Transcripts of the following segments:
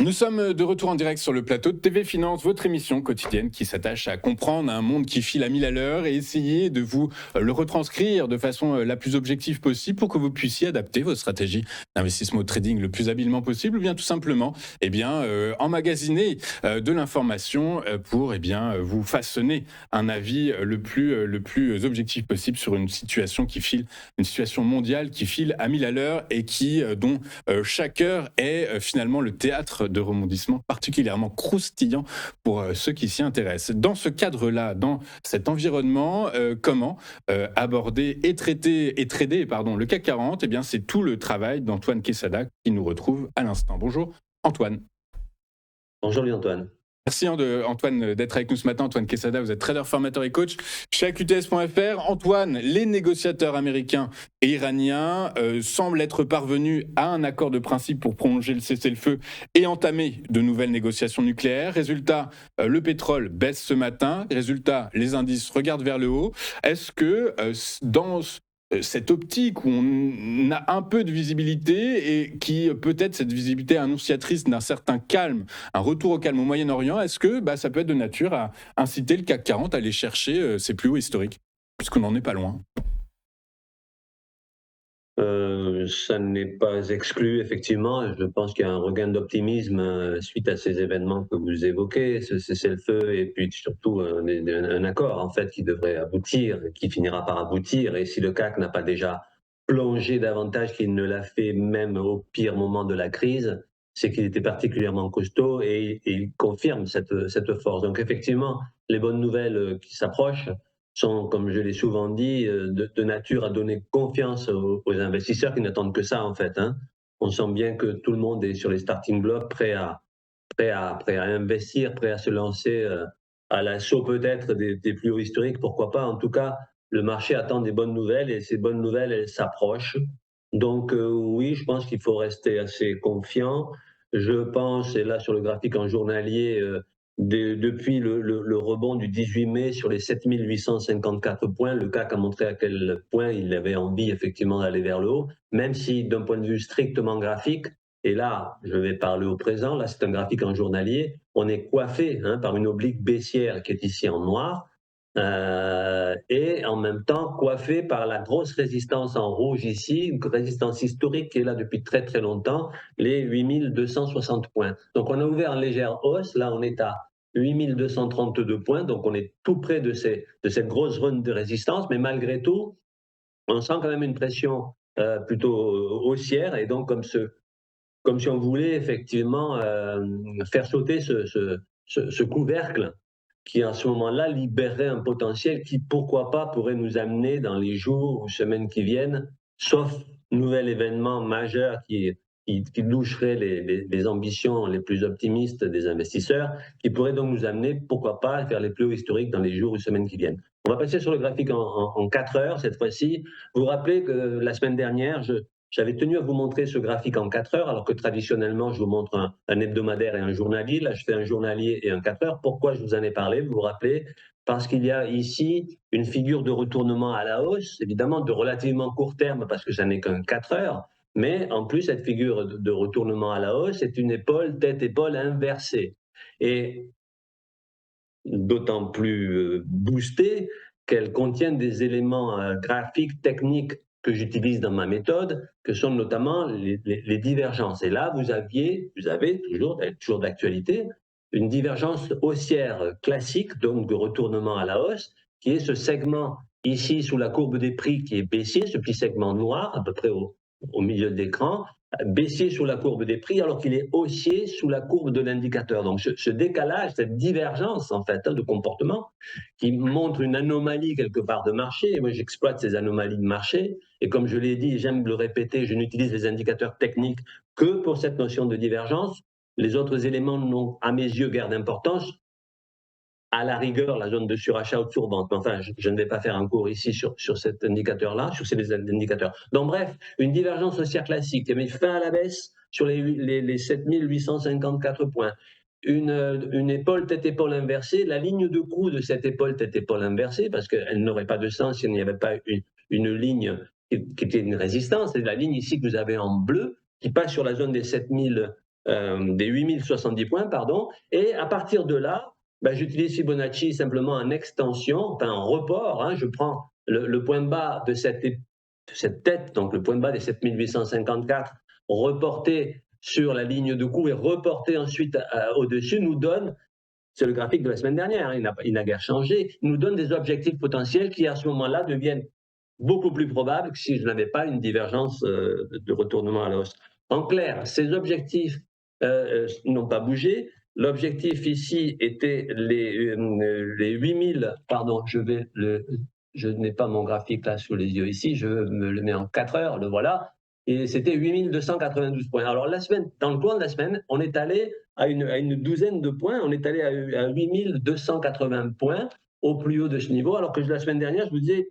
Nous sommes de retour en direct sur le plateau de TV Finance, votre émission quotidienne qui s'attache à comprendre un monde qui file à 1000 à l'heure et essayer de vous le retranscrire de façon la plus objective possible pour que vous puissiez adapter votre stratégie d'investissement au trading le plus habilement possible ou bien tout simplement emmagasiner de l'information pour vous façonner un avis le plus objectif possible sur une situation qui file, une situation mondiale qui file à 1000 à l'heure et dont chaque heure est finalement le théâtre de rebondissements particulièrement croustillant pour ceux qui s'y intéressent. Dans ce cadre-là, dans cet environnement, comment aborder et trader le CAC 40 ? Eh bien, c'est tout le travail d'Antoine Quesada qui nous retrouve à l'instant. Bonjour Antoine. Bonjour Louis-Antoine. Merci Antoine d'être avec nous ce matin. Antoine Quesada, vous êtes trader, formateur et coach chez AQTS.fr. Antoine, les négociateurs américains et iraniens semblent être parvenus à un accord de principe pour prolonger le cessez-le-feu et entamer de nouvelles négociations nucléaires. Résultat, le pétrole baisse ce matin. Résultat, les indices regardent vers le haut. Est-ce que dans cette optique où on a un peu de visibilité et qui peut-être cette visibilité annonciatrice d'un certain calme, un retour au calme au Moyen-Orient, est-ce que ça peut être de nature à inciter le CAC 40 à aller chercher ses plus hauts historiques, puisqu'on n'en est pas loin? Ça n'est pas exclu, effectivement. Je pense qu'il y a un regain d'optimisme suite à ces événements que vous évoquez, ce cessez-le-feu, et puis surtout un accord en fait qui devrait aboutir, qui finira par aboutir. Et si le CAC n'a pas déjà plongé davantage qu'il ne l'a fait même au pire moment de la crise, c'est qu'il était particulièrement costaud et il confirme cette force. Donc effectivement, les bonnes nouvelles qui s'approchent sont, comme je l'ai souvent dit, de nature à donner confiance aux investisseurs qui n'attendent que ça, en fait. Hein. On sent bien que tout le monde est sur les starting blocks, prêt à investir, prêt à se lancer à l'assaut peut-être des plus hauts historiques, pourquoi pas. En tout cas, le marché attend des bonnes nouvelles et ces bonnes nouvelles, elles s'approchent. Donc oui, je pense qu'il faut rester assez confiant. Je pense, et là sur le graphique en journalier, depuis le rebond du 18 mai sur les 7854 points, le CAC a montré à quel point il avait envie effectivement d'aller vers le haut, même si d'un point de vue strictement graphique, et là je vais parler au présent, là c'est un graphique en journalier, on est coiffé par une oblique baissière qui est ici en noir, et en même temps coiffé par la grosse résistance en rouge ici, une résistance historique qui est là depuis très très longtemps, les 8260 points. Donc on a ouvert en légère hausse, là on est à 8232 points, donc on est tout près de cette grosse zone de résistance, mais malgré tout, on sent quand même une pression plutôt haussière, et donc comme si on voulait effectivement faire sauter ce couvercle qui en ce moment-là libérerait un potentiel qui, pourquoi pas, pourrait nous amener dans les jours ou semaines qui viennent, sauf nouvel événement majeur qui doucherait les ambitions les plus optimistes des investisseurs, qui pourrait donc nous amener, pourquoi pas, vers les plus hauts historiques dans les jours ou semaines qui viennent. On va passer sur le graphique en 4 heures cette fois-ci. Vous vous rappelez que la semaine dernière, j'avais tenu à vous montrer ce graphique en 4 heures, alors que traditionnellement, je vous montre un hebdomadaire et un journalier. Là, je fais un journalier et un 4 heures. Pourquoi je vous en ai parlé, vous vous rappelez? Parce qu'il y a ici une figure de retournement à la hausse, évidemment de relativement court terme, parce que ça n'est qu'un 4 heures. Mais en plus, cette figure de retournement à la hausse est une épaule, tête-épaule inversée. Et d'autant plus boostée qu'elle contient des éléments graphiques, techniques que j'utilise dans ma méthode, que sont notamment les divergences. Et là, vous avez toujours d'actualité, une divergence haussière classique, donc de retournement à la hausse, qui est ce segment ici sous la courbe des prix qui est baissier, ce petit segment noir à peu près au milieu de l'écran, baissier sous la courbe des prix alors qu'il est haussier sous la courbe de l'indicateur. Donc ce décalage, cette divergence en fait de comportement qui montre une anomalie quelque part de marché, et moi j'exploite ces anomalies de marché, et comme je l'ai dit, j'aime le répéter, je n'utilise les indicateurs techniques que pour cette notion de divergence. Les autres éléments n'ont à mes yeux guère d'importance, à la rigueur la zone de surachat ou de survente. Mais enfin, je ne vais pas faire un cours ici sur cet indicateur-là, sur ces indicateurs. Donc bref, une divergence haussière classique qui met fin à la baisse sur les 7854 points. Une épaule tête-épaule inversée, la ligne de coup de cette épaule tête-épaule inversée, parce qu'elle n'aurait pas de sens s'il n'y avait pas une ligne qui était une résistance, c'est la ligne ici que vous avez en bleu, qui passe sur la zone des 7000 des 8070 points, pardon, et à partir de là, j'utilise Fibonacci simplement en extension, enfin en report, hein, je prends le point bas de cette tête, donc le point bas des 7854, reporté sur la ligne de cours et reporté ensuite au-dessus, nous donne, c'est le graphique de la semaine dernière, hein, il n'a guère changé, nous donne des objectifs potentiels qui à ce moment-là deviennent beaucoup plus probables que si je n'avais pas une divergence de retournement à la hausse. En clair, ces objectifs n'ont pas bougé. L'objectif ici était les 8000, pardon, je n'ai pas mon graphique là sous les yeux ici, je me le mets en 4 heures, le voilà, et c'était 8292 points. Alors dans le cours de la semaine, on est allé à une douzaine de points, on est allé à 8280 points au plus haut de ce niveau, alors que la semaine dernière, je vous disais,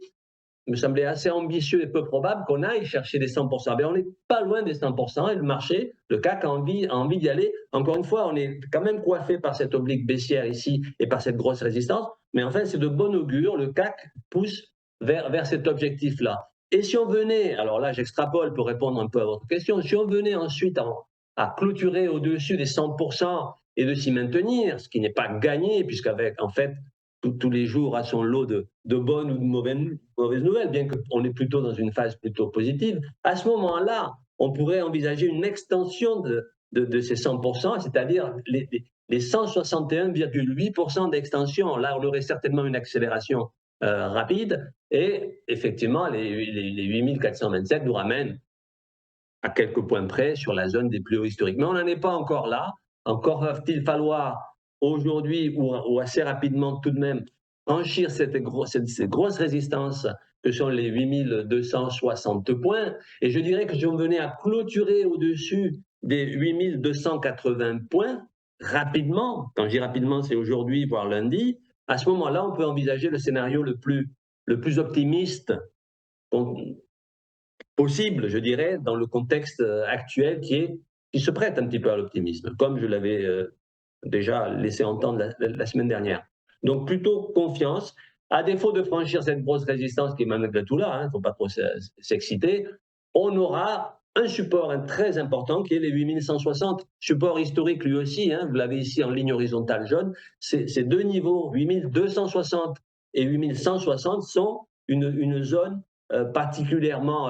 il me semblait assez ambitieux et peu probable qu'on aille chercher les 100%. Mais on n'est pas loin des 100% et le marché, le CAC, a envie d'y aller. Encore une fois, on est quand même coiffé par cette oblique baissière ici et par cette grosse résistance. Mais enfin, c'est de bon augure. Le CAC pousse vers cet objectif-là. Et si on venait, alors là, j'extrapole pour répondre un peu à votre question, si on venait ensuite à clôturer au-dessus des 100% et de s'y maintenir, ce qui n'est pas gagné, puisqu'avec, en fait, tous les jours a son lot de bonnes ou de mauvaises nouvelles, bien qu'on est plutôt dans une phase plutôt positive. À ce moment-là, on pourrait envisager une extension de ces 100%, c'est-à-dire les 161,8% d'extension. Là, on aurait certainement une accélération rapide et effectivement, les 8427 nous ramènent à quelques points près sur la zone des plus hauts historiques. Mais on n'en est pas encore là. Encore va-t-il falloir aujourd'hui ou assez rapidement tout de même franchir ces grosses résistances que sont les 8260 points. Et je dirais que si on venait à clôturer au-dessus des 8280 points, rapidement, quand je dis rapidement, c'est aujourd'hui, voire lundi, à ce moment-là, on peut envisager le scénario le plus optimiste possible, je dirais, dans le contexte actuel qui se prête un petit peu à l'optimisme, comme je l'avais déjà laissé entendre la semaine dernière. Donc plutôt confiance. À défaut de franchir cette grosse résistance qui est malgré tout là, il ne faut pas trop s'exciter, on aura un support très important qui est les 8160, support historique lui aussi, vous l'avez ici en ligne horizontale jaune, ces deux niveaux, 8260 et 8160, sont une zone particulièrement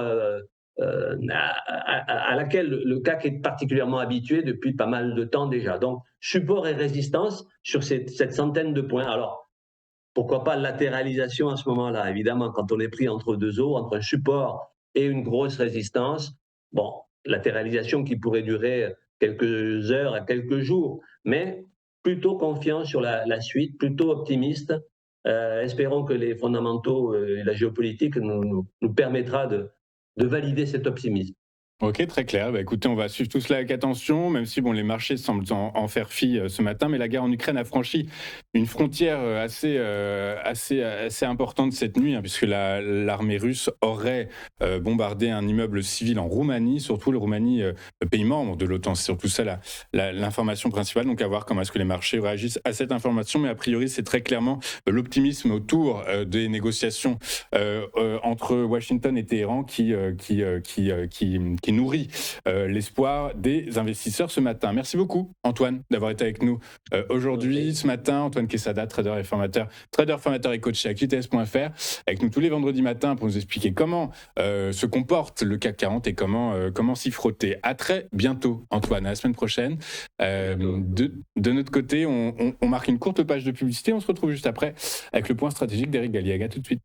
à laquelle le CAC est particulièrement habitué depuis pas mal de temps déjà. Donc, support et résistance sur cette centaine de points. Alors, pourquoi pas latéralisation à ce moment-là? Évidemment, quand on est pris entre deux eaux, entre un support et une grosse résistance, bon, latéralisation qui pourrait durer quelques heures à quelques jours, mais plutôt confiant sur la suite, plutôt optimiste. Espérons que les fondamentaux et la géopolitique nous permettra de valider cet optimisme. Ok, très clair. Écoutez, on va suivre tout cela avec attention, même si les marchés semblent en faire fi ce matin, mais la guerre en Ukraine a franchi une frontière assez importante cette nuit, puisque l'armée russe aurait bombardé un immeuble civil en Roumanie, surtout le Roumanie, pays membre de l'OTAN. C'est surtout ça l'information principale, donc à voir comment est-ce que les marchés réagissent à cette information, mais a priori c'est très clairement l'optimisme autour des négociations entre Washington et Téhéran qui nourrit l'espoir des investisseurs ce matin. Merci beaucoup, Antoine, d'avoir été avec nous aujourd'hui, ce matin. Antoine Quesada, trader formateur et coach chez AQTS.fr, avec nous tous les vendredis matins pour nous expliquer comment se comporte le CAC 40 et comment s'y frotter. À très bientôt, Antoine, à la semaine prochaine. De notre côté, on marque une courte page de publicité. On se retrouve juste après avec le point stratégique d'Eric Galliaga. À tout de suite.